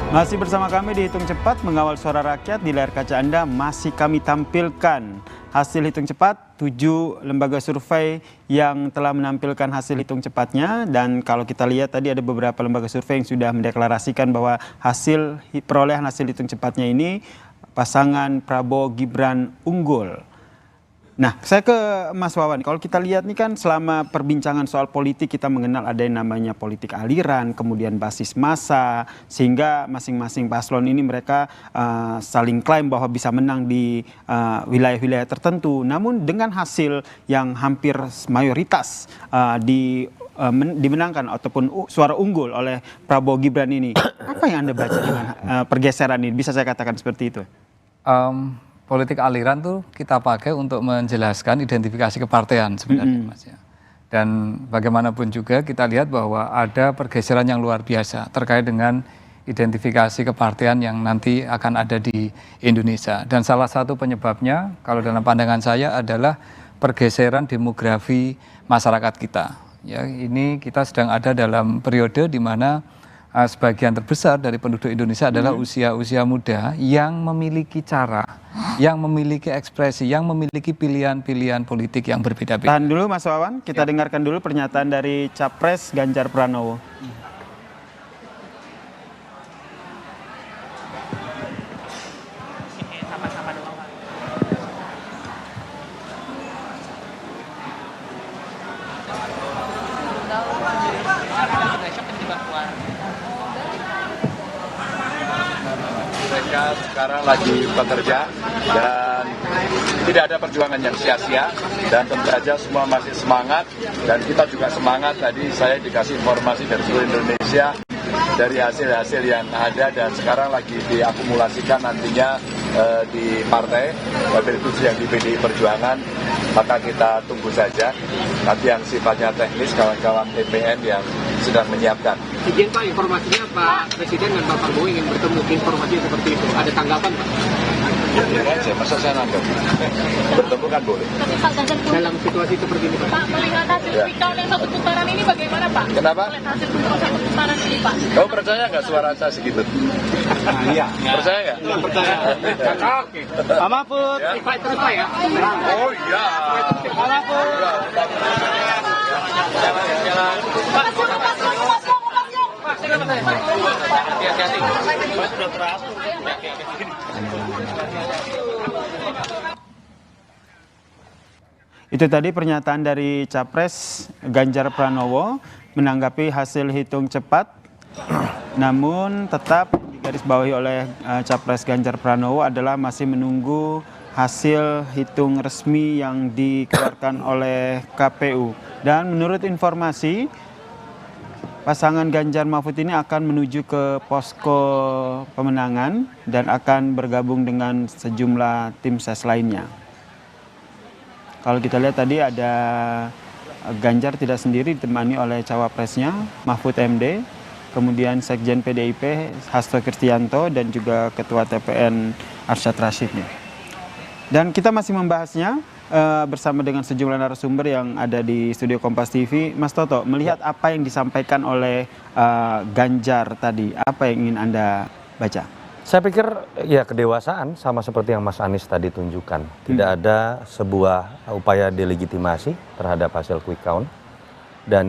Masih bersama kami di Hitung Cepat, mengawal suara rakyat. Di layar kaca Anda masih kami tampilkan hasil hitung cepat 7 lembaga survei yang telah menampilkan hasil hitung cepatnya. Dan kalau kita lihat tadi ada beberapa lembaga survei yang sudah mendeklarasikan bahwa perolehan hasil hitung cepatnya ini pasangan Prabowo Gibran unggul. Nah, saya ke Mas Wawan. Kalau kita lihat nih kan selama perbincangan soal politik kita mengenal ada yang namanya politik aliran, kemudian basis massa, sehingga masing-masing paslon ini mereka saling klaim bahwa bisa menang di wilayah-wilayah tertentu. Namun dengan hasil yang hampir mayoritas dimenangkan ataupun suara unggul oleh Prabowo Gibran ini, apa yang Anda baca dengan pergeseran ini? Bisa saya katakan seperti itu? Politik aliran tuh kita pakai untuk menjelaskan identifikasi kepartean sebenarnya, Mas ya. Dan bagaimanapun juga kita lihat bahwa ada pergeseran yang luar biasa terkait dengan identifikasi kepartean yang nanti akan ada di Indonesia. Dan salah satu penyebabnya kalau dalam pandangan saya adalah pergeseran demografi masyarakat kita. Ya, ini kita sedang ada dalam periode di mana sebagian terbesar dari penduduk Indonesia adalah usia-usia muda yang memiliki cara, yang memiliki ekspresi, yang memiliki pilihan-pilihan politik yang berbeda-beda. Tahan dulu Mas Wawan, kita dengarkan dulu pernyataan dari Capres Ganjar Pranowo. Mereka sekarang lagi bekerja dan tidak ada perjuangan yang sia-sia, dan tentu saja semua masih semangat dan kita juga semangat. Tadi saya dikasih informasi dari seluruh Indonesia dari hasil-hasil yang ada dan sekarang lagi diakumulasikan nantinya di partai, wabil khusus yang di PDI Perjuangan. Maka kita tunggu saja nanti yang sifatnya teknis kawan-kawan TPN yang sedang menyiapkan. Izin Pak, informasinya Pak Presiden dan Pak Prabowo ingin bertemu, informasi seperti itu. Ada tanggapan Pak? Ya aja, masa saya nanggap? Bertemu kan boleh. Dalam situasi seperti ini Pak. Pak, melihat hasil quick count yang satu putaran ini bagaimana Pak? Kenapa? Melihat hasil quick count satu putaran ini Pak. Kamu percaya nggak suara saya segitu? Iya. Percaya nggak? Percaya. Oke. Pak Mahfud, fight terus Pak ya. Oh iya. Pak Mahfud. Jalan. Itu tadi pernyataan dari Capres Ganjar Pranowo menanggapi hasil hitung cepat. Namun tetap digarisbawahi oleh Capres Ganjar Pranowo adalah masih menunggu hasil hitung resmi yang dikeluarkan oleh KPU. Dan menurut informasi, pasangan Ganjar Mahfud ini akan menuju ke posko pemenangan dan akan bergabung dengan sejumlah tim ses lainnya. Kalau kita lihat tadi ada Ganjar tidak sendiri, ditemani oleh cawapresnya Mahfud MD, kemudian Sekjen PDIP Hasto Kristianto dan juga Ketua TPN Arsyad Rashid. Dan kita masih membahasnya bersama dengan sejumlah narasumber yang ada di studio Kompas TV. Mas Toto, melihat apa yang disampaikan oleh Ganjar tadi, apa yang ingin Anda baca? Saya pikir ya kedewasaan sama seperti yang Mas Anies tadi tunjukkan. Tidak ada sebuah upaya delegitimasi terhadap hasil quick count. Dan